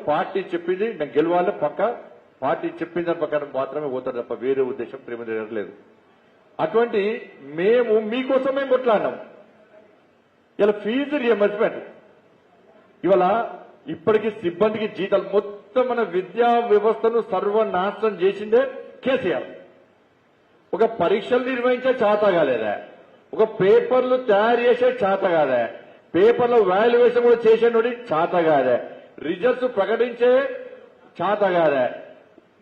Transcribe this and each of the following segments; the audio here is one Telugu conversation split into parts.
పార్టీ చెప్పింది నేను గెలవాలి పక్క పార్టీ చెప్పిన దాని ప్రకారం మాత్రమే పోతారు తప్ప వేరే ఉద్దేశం ప్రేమేంద్ర గారు లేదు. అటువంటి మేము మీకోసమే కొట్లాడినాం. ఇలా ఫీజు రియంబర్స్మెంట్ ఇవాళ ఇప్పటికీ సిబ్బందికి జీతాలు మొత్తం మన విద్యా వ్యవస్థను సర్వనాశనం చేసిందే కేసీఆర్. ఒక పరీక్షలు నిర్వహించే చేత కాలేదా, ఒక పేపర్లు తయారు చేసే చేత కాదా, పేపర్లో వాల్యుయేషన్ కూడా చేసేనోడి చేత కాదా, రిజల్ట్స్ ప్రకటించే చేత కాదా,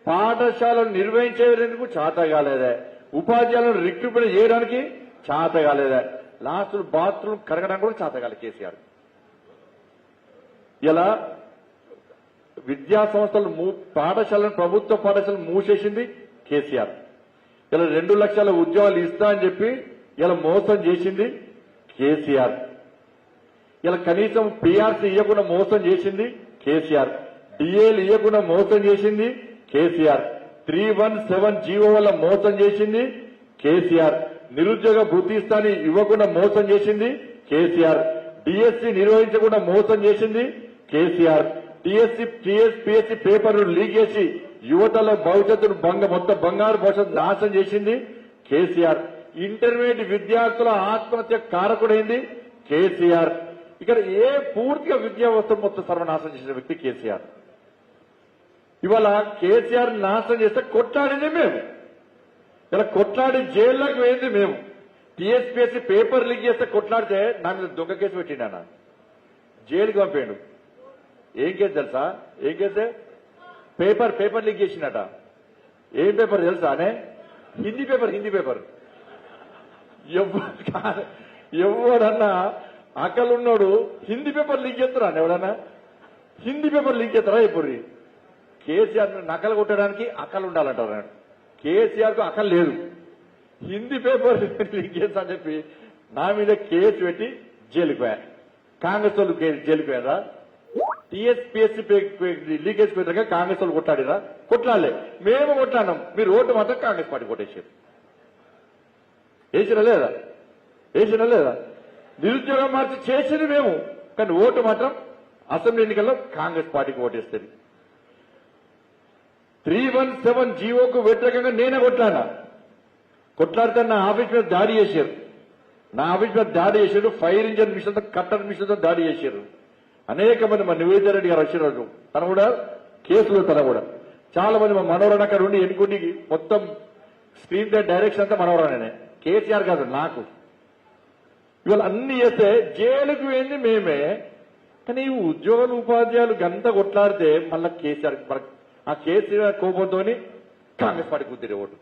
పాఠశాలను నిర్వహించేందుకు చేత కాలేదా, ఉపాధ్యాయులను రిక్రూట్మెంట్ చేయడానికి చేత కాలేదా, లాస్ట్ బాత్రూమ్ కరగడానికి కూడా చేత కాలేదు కేసీఆర్. ఇలా విద్యా సంస్థలు పాఠశాలను ప్రభుత్వ పాఠశాలను మూసేసింది కేసీఆర్. ఇలా 2 లక్షల ఉద్యోగాలు ఇస్తా అని చెప్పి ఇలా మోసం చేసింది కేసీఆర్. ఇలా కనీసం పీఆర్సీ ఇవ్వకుండా మోసం చేసింది కేసీఆర్. డిఏలు ఇవ్వకుండా మోసం చేసింది కేసీఆర్. 317 జీవో వల్ల మోసం చేసింది కేసీఆర్. నిరుద్యోగ భృతి ఇస్తాని ఇవ్వకుండా మోసం చేసింది కేసీఆర్. డిఎస్సీ నిర్వహించకుండా మోసం చేసింది కేసీఆర్. పిఎస్సీ పేపర్లు లీక్ చేసి యువతల భవిష్యత్తును మొత్తం బంగారు భవిష్యత్తు నాశనం చేసింది కేసీఆర్. ఇంటర్మీడియట్ విద్యార్థుల ఆత్మహత్య కారకుడైంది కేసీఆర్. ఇక్కడ పూర్తిగా విద్యా వ్యవస్థ మొత్తం సర్వనాశనం చేసిన వ్యక్తి కేసీఆర్. ఇవాళ కేసీఆర్ నాశనం చేస్తే కొట్లాడింది మేము. ఇలా కొట్లాడి జైల్లోకి పోయింది మేము. టీఎస్పీఎస్సీ పేపర్ లీక్ చేస్తే కొట్లాడితే నా మీద దొంగ కేసు పెట్టిండు అన్న, జైలుకి పంపాడు. ఏం కేసు తెలుసా? ఏం కేసే? పేపర్ లీక్ చేసిందట. ఏం పేపర్ తెలుసా అనే? హిందీ పేపర్. ఎవడన్నా అక్కలున్నాడు హిందీ పేపర్ లీక్ చేస్తారా అని? ఎవడన్నా హిందీ పేపర్ లీక్ చేస్తారా? ఇప్పుడు కేసీఆర్ నకలు కొట్టడానికి అక్కలు ఉండాలంటారు. కేసీఆర్ కు అక్కలు లేదు. హిందీ పేపర్ లీక్ చేస్తా అని చెప్పి నా మీద కేసు పెట్టి జైలుకి పోయా. కాంగ్రెస్ వాళ్ళు జైలుకి పోయారా? టీఎస్పీఎస్సీ లీకేజ్ పోయినాక కాంగ్రెస్ వాళ్ళు కొట్లాడిరా? కొట్లాడలే. మేము కొట్లాడినాం. మీరు ఓటు మాత్రం కాంగ్రెస్ పార్టీ కొట్టేసారు. వేసినా లేదా? నిరుద్యోగం మార్చి చేసింది మేము, కానీ ఓటు మాత్రం అసెంబ్లీ ఎన్నికల్లో కాంగ్రెస్ పార్టీకి ఓటేస్తుంది. 317 జీవోకు వ్యతిరేకంగా నేనే కొట్లాడితే నా ఆఫీస్ మీద దాడి చేశారు. ఫైర్ ఇంజన్ మిషన్తో కట్టర్ మిషన్తో దాడి చేశారు. అనేక మంది మా నివేదిత రెడ్డి గారు వచ్చినారు. తన కూడా కేసులు కూడా చాలా మంది మా మనోహరన్ అక్కడ ఉండి ఎన్నుకుని మొత్తం స్క్రీన్ ప్లే డైరెక్షన్ అంతా మనోహరనే, కేసీఆర్ కాదు నాకు. ఇవాళ అన్ని చేస్తే జైలుకు పోయింది మేమే. కానీ ఈ ఉద్యోగులు ఉపాధ్యాయులు గంట కొట్లాడితే మళ్ళా కేసీఆర్ ఆ కేసీఆర్ కోపంతో కాంగ్రెస్ పార్టీ కుదిరే ఓటు.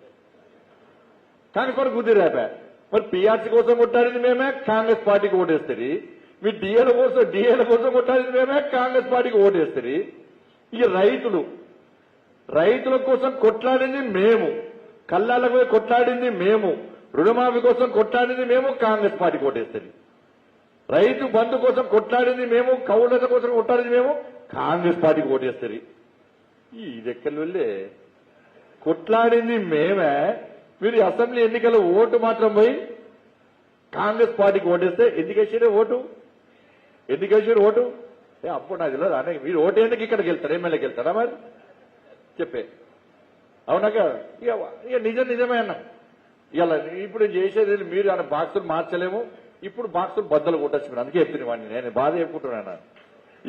కాంగ్రెస్ పార్టీ కుదిరేపా. మరి పీఆర్సీ కోసం కొట్టాడింది మేమే, కాంగ్రెస్ పార్టీకి ఓటేస్తుంది. మీరు డిఏల కోసం కొట్టాడింది మేమే, కాంగ్రెస్ పార్టీకి ఓటేస్తుంది. ఇక రైతుల కోసం కొట్లాడింది మేము, కల్లాలకు కొట్లాడింది మేము, రుణమాఫీ కోసం కొట్లాడింది మేము, కాంగ్రెస్ పార్టీకి ఓటేస్తుంది. రైతు బంధు కోసం కొట్లాడింది మేము, కౌలత కోసం కొట్లాడింది మేము, కాంగ్రెస్ పార్టీకి ఓటేస్తుంది. ఈ లెక్కలు వెళ్ళే కొట్లాడింది మేమే. మీరు అసెంబ్లీ ఎన్నికల ఓటు మాత్రం పోయి కాంగ్రెస్ పార్టీకి ఓటేస్తే ఎందుకేసారు ఓటు? అప్పుడు నాకు తెలియదు అనే. మీరు ఓటు ఎందుకు ఇక్కడికి వెళ్తారు? ఎమ్మెల్యేకి వెళ్తారా? మరి చెప్పే అవునాక ఇక నిజమే అన్న. ఇలా ఇప్పుడు చేసేది మీరు అన్న బాక్సులు మార్చలేము. ఇప్పుడు బాక్సులు బద్దలు కొట్టచ్చు. అందుకే చెప్తున్నాను, నేను బాధ చెప్పుకుంటున్నాను.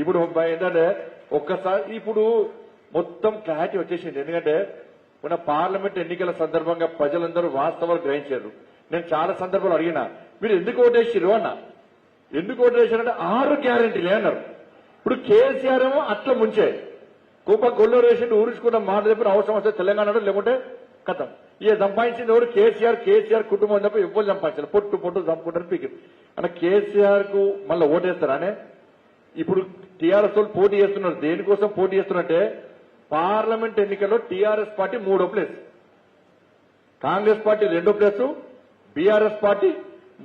ఇప్పుడు ఏంటంటే ఒక్కసారి ఇప్పుడు మొత్తం క్లారిటీ వచ్చేసింది. ఎందుకంటే మన పార్లమెంట్ ఎన్నికల సందర్భంగా ప్రజలందరూ వాస్తవాలు గ్రహించారు. నేను చాలా సందర్భాలు అడిగినా, మీరు ఎందుకు ఓటేసారు అన్న. ఎందుకు ఓటేసారంటే 6 గ్యారెంటీలే అన్నారు. ఇప్పుడు కేసీఆర్ ఏమో అట్లా ముంచే గొల్లూరు వేసి ఊరించుకున్న మాట చెప్పిన అవసరం వస్తే తెలంగాణలో, లేకుంటే కథం. ఇక సంపాదించింది ఎవరు? కేసీఆర్ కుటుంబం తప్ప ఎవ్వరు సంపాదించారు. పొట్టు చంపుకుంటారు పీకి అన్న. కేసీఆర్ కు మళ్ళీ ఓటేస్తారానే. ఇప్పుడు టీఆర్ఎస్ వాళ్ళు పోటీ చేస్తున్నారు. దేనికోసం పోటీ చేస్తున్నారంటే పార్లమెంట్ ఎన్నికల్లో టీఆర్ఎస్ పార్టీ 3వ ప్లేస్, కాంగ్రెస్ పార్టీ 2వ ప్లేస్, బీఆర్ఎస్ పార్టీ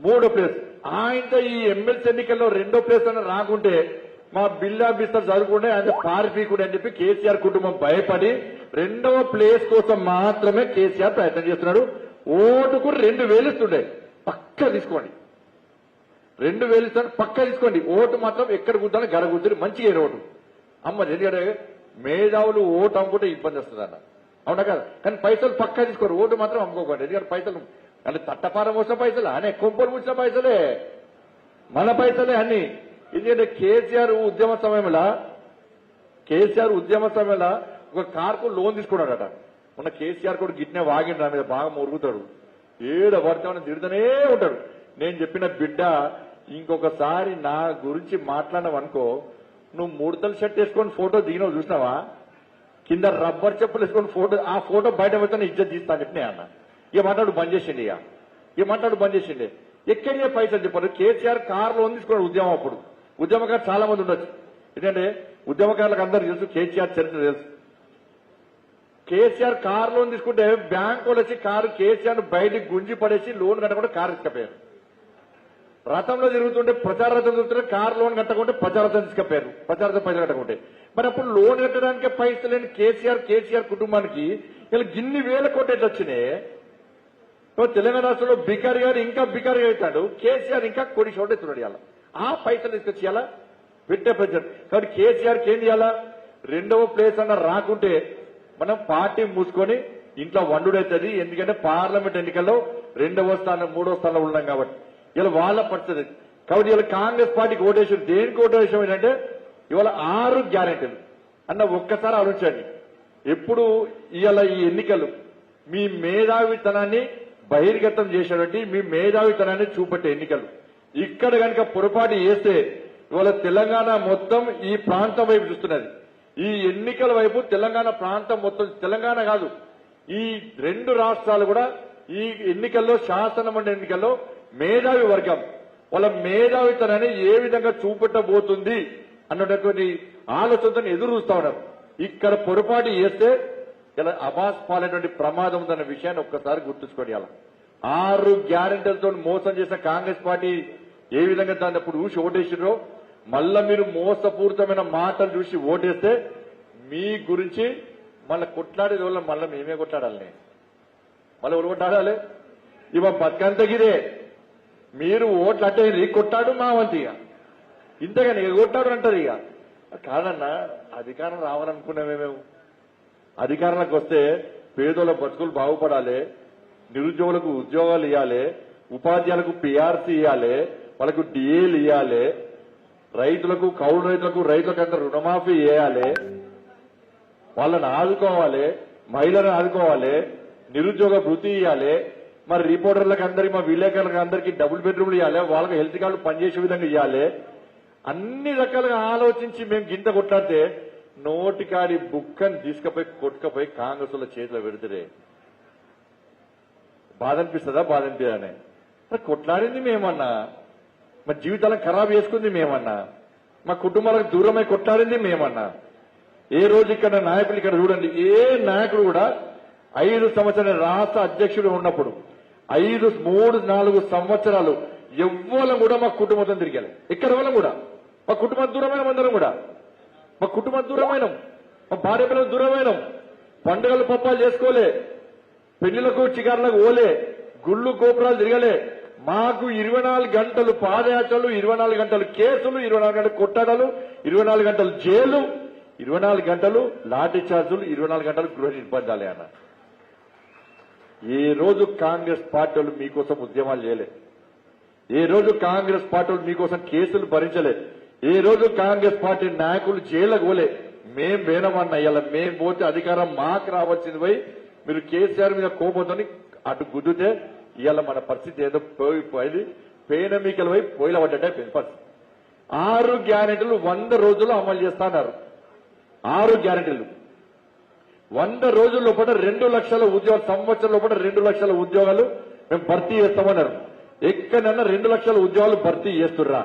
3వ ప్లేస్. ఆయనతో ఈ ఎమ్మెల్సీ ఎన్నికల్లో 2వ ప్లేస్ అని రాకుంటే మా బిల్లా బిస్తర్ చదువుకుంటే ఆయన పారిపీకుడు అని చెప్పి కేసీఆర్ కుటుంబం భయపడి 2వ ప్లేస్ కోసం మాత్రమే కేసీఆర్ ప్రయత్నం చేస్తున్నాడు. ఓటుకు 2000 ఇస్తుండే పక్క తీసుకోండి. 2000 ఇస్తాడు పక్క తీసుకోండి. ఓటు మాత్రం ఎక్కడ కూర్చొని గడ కూర్చొని మంచిగా ఓటు అమ్మ. ఎందుకంటే మేధావులు ఓటు అమ్ముకుంటే ఇబ్బంది వస్తుంది అన్న. అవునా కదా? కానీ పైసలు పక్కా తీసుకోరు, ఓటు మాత్రం అమ్ముకోకండి. ఎందుకంటే పైసలు అంటే తట్టపారం మోసిన పైసలు అనే కొంపలు ముంచిన పైసలే, మన పైసలే అన్ని. ఎందుకంటే కేసీఆర్ ఉద్యమ సమయంలో ఒక కార్కు లోన్ తీసుకున్నాడట. మొన్న కేసీఆర్ కూడా గిట్నే వాగిండు, నా మీద బాగా మొరుగుతాడు, ఏడ పడతామని తిడుతూనే ఉంటాడు. నేను చెప్పిన బిడ్డ ఇంకొకసారి నా గురించి మాట్లాడినవనుకో, నువ్వు ముడతలు షర్ట్ వేసుకొని ఫోటో దిగినవు చూసినావా, కింద రబ్బర్ చెప్పులు వేసుకొని ఫోటో, ఆ ఫోటో బయట పెడితే ఇజ్జత్ తీస్తాను చెప్పినా అన్న. ఇక మాట్లాడు బంద్ చేసిండి, ఇక మాట్లాడు బంద్ చేసిండే. ఎక్కడికే పైసలు చెప్పారు. కేసీఆర్ కార్ లోన్ తీసుకున్నాడు ఉద్యమం అప్పుడు. ఉద్యమకారు చాలా మంది ఉండొచ్చు, ఎందుకంటే ఉద్యమకారులకు అందరూ తెలుసు, కేసీఆర్ చరిత్ర తెలుసు. కేసీఆర్ కార్ లోన్ తీసుకుంటే బ్యాంకు వాళ్ళు వచ్చి కారు కేసీఆర్ బయటికి గుంజి పడేసి లోన్ కట్టకుండా కారు తీసుకపోయారు. రథంలో తిరుగుతుంటే ప్రచార రథం తిరుగుతుంటే కారు లోన్ కట్టకుంటే ప్రచార రథం తీసుకపోయారు, ప్రచార రథం పైసలు కట్టకుంటే. మరి అప్పుడు లోన్ కట్టడానికే పైసలు లేని కేసీఆర్ కుటుంబానికి ఇలా గిన్ని వేల కోట్లు ఎట్లా వచ్చినాయి? తెలంగాణ రాష్ట్రంలో బికారి గారు ఇంకా బికారి అవుతాడు, కేసీఆర్ ఇంకా కొడి చోట ఎత్తున్నాడు. ఇలా ఆ పైసలు తీసుకొచ్చి ఇలా పెట్టే ప్రజలు. కాబట్టి కేసీఆర్కి ఏం చేయాలా? 2వ ప్లేస్ అన్న రాకుంటే మనం పార్టీ మూసుకొని ఇంట్లో వండుడవుతుంది. ఎందుకంటే పార్లమెంట్ ఎన్నికల్లో 2వ స్థానం 3వ స్థానంలో ఉన్నాం కాబట్టి ఇలా వాళ్ళ పరిస్థితి. కాబట్టి ఇలా కాంగ్రెస్ పార్టీకి ఓటేషన్ దేనికి ఓటేషన్ ఏంటంటే ఇవాళ 6 గ్యారెంటీలు అన్న. ఒక్కసారి ఆలోచించండి, ఎప్పుడు ఇవాళ ఈ ఎన్నికలు మీ మేధావితనాన్ని బహిర్గతం చేసేటువంటి, మీ మేధావితనాన్ని చూపెట్టే ఎన్నికలు. ఇక్కడ కనుక పొరపాటు చేస్తే ఇవాళ తెలంగాణ మొత్తం ఈ ప్రాంతం వైపు చూస్తున్నది. ఈ ఎన్నికల వైపు తెలంగాణ ప్రాంతం మొత్తం, తెలంగాణ కాదు ఈ 2 రాష్ట్రాలు కూడా ఈ ఎన్నికల్లో, శాసనమండలి ఎన్నికల్లో మేధావి వర్గం వాళ్ళ మేధావితనాన్ని ఏ విధంగా చూపెట్టబోతుంది అన్నటువంటి ఆలోచనతో ఎదురు చూస్తా ఉన్నారు. ఇక్కడ పొరపాటు చేస్తే ఇలా అబాస్ పాలేటువంటి ప్రమాదం ఉందన్న విషయాన్ని ఒక్కసారి గుర్తుంచుకోండి. అలా 6 గ్యారెంటీలతో మోసం చేసిన కాంగ్రెస్ పార్టీ ఏ విధంగా దాన్ని అప్పుడు చూసి ఓటేసిరో, మళ్ళా మీరు మోసపూరితమైన మాటలు చూసి ఓటేస్తే మీ గురించి మళ్ళీ కొట్లాడేది వల్ల మళ్ళీ మేమే కొట్లాడాలి, మళ్ళీ ఎవరు కొట్లాడాలి? ఇవ బతకంతగిరే మీరు ఓట్లు అంటే కొట్టాడు మా వంతు, ఇక ఇంతగాని కొట్టాడు అంటారు. ఇక కాదన్నా, అధికారం రావాలనుకున్నామే మేము. అధికారంలోకి వస్తే పేదోళ్ళ బతుకులు బాగుపడాలి, నిరుద్యోగులకు ఉద్యోగాలు ఇవ్వాలి, ఉపాధ్యాయులకు పిఆర్సీ ఇవ్వాలి, వాళ్ళకు డిఏలు ఇవ్వాలి, రైతులకు కౌలు రైతులకు అంతా రుణమాఫీ చేయాలి, వాళ్ళని ఆదుకోవాలి, మహిళలను ఆదుకోవాలి, నిరుద్యోగ వృత్తి ఇవ్వాలి, మరి రిపోర్టర్లకు అందరికి, మా విలేకరులకు అందరికీ డబుల్ బెడ్రూమ్లు ఇవ్వాలి, వాళ్ళకి హెల్త్ కార్డు పనిచేసే విధంగా ఇవ్వాలి. అన్ని రకాలుగా ఆలోచించి మేము గింత కొట్లాడితే నోటికాడి బుక్కని తీసుకుపోయి కొట్టుకపోయి కాంగ్రెస్ వాళ్ళ చేతిలో పెడితే బాధ అనిపిస్తుందా? బాధ అనిపించదని కొట్లాడింది మేమన్నా, మా జీవితాలను ఖరాబ్ చేసుకుంది మేమన్నా, మా కుటుంబాలకు దూరమై కొట్లాడింది మేమన్నా. ఏ రోజు ఇక్కడ నాయకులు ఇక్కడ చూడండి, ఏ నాయకుడు కూడా 5 సంవత్సరాల రాష్ట్ర అధ్యక్షుడు ఉన్నప్పుడు 3-4 సంవత్సరాలు ఎవ్వరం కూడా మా కుటుంబంతో తిరిగాలి. ఎక్కడ వాళ్ళం కూడా మా కుటుంబం దూరమైన, అందరం కూడా మా కుటుంబం దూరమైనం, మా భార్య పిల్లలు దూరమైనం, పండుగలు పప్పాలు చేసుకోలే, పెళ్లిలకు చికారులకు ఓలే, గుళ్ళు గోపురాలు తిరగలే. మాకు 24 గంటలు పాదయాత్రలు, 24 గంటలు కేసులు, 24 గంటలు కొట్టాడలు, 24 గంటలు జైలు, 24 గంటలు లాఠీ చార్జులు, 24 గంటలు గృహ నిర్బంధాలే అన్న. ఏ రోజు కాంగ్రెస్ పార్టీలు మీకోసం ఉద్యమాలు చేయలే, ఏ రోజు కాంగ్రెస్ పార్టీలు మీకోసం కేసులు భరించలే, ఏ రోజు కాంగ్రెస్ పార్టీ నాయకులు జైలకు పోలే. మేం వేనమన్నా, ఇలా మేం పోతే అధికారం మాకు రావాల్సింది పోయి మీరు కేసీఆర్ మీద కోపంతో అటు గుద్దుతే ఇవాళ మన పరిస్థితి ఏదో పోయిపోయింది, పేనమికలు పోయి పోయిల పడ్డట్టే పరిస్థితి. 6 గ్యారెంటీలు 100 రోజుల్లో అమలు చేస్తున్నారు. 6 గ్యారెంటీలు 100 రోజుల లోపల 2 లక్షల ఉద్యోగాలు, సంవత్సరం లోపల 2 లక్షల ఉద్యోగాలు మేము భర్తీ చేస్తామన్నారు. ఎక్కడన్నా 2 లక్షల ఉద్యోగాలు భర్తీ చేస్తుర్రా?